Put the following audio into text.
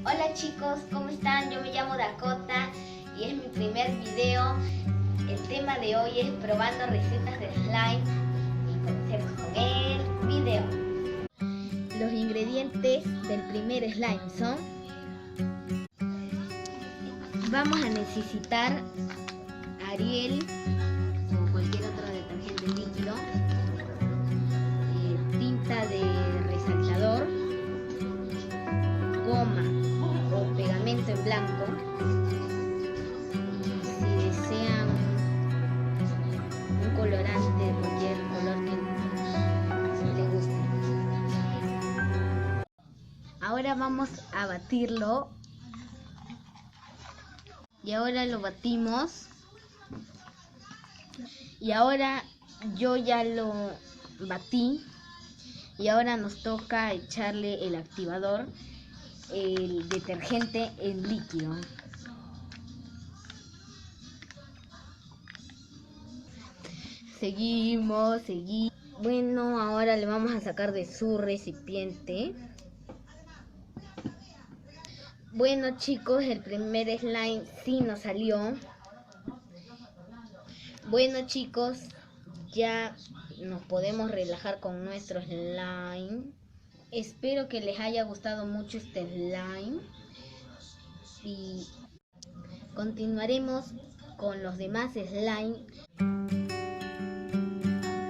Hola chicos, ¿cómo están? Yo me llamo Dakota y es mi primer video. El tema de hoy es probando recetas de slime y comencemos con el video. Los ingredientes del primer slime son: vamos a necesitar Ariel o cualquier otro detergente líquido, tinta de resaltador, goma o pegamento en blanco, y si desean un colorante de cualquier color que les guste. Ahora vamos a batirlo y ahora lo batimos y ahora yo ya lo batí y ahora nos toca echarle el activador, el detergente en líquido. Seguimos. Bueno, ahora le vamos a sacar de su recipiente. Bueno chicos, el primer slime sí nos salió. Bueno chicos, ya nos podemos relajar con nuestro slime. Espero que les haya gustado mucho este slime y continuaremos con los demás slime.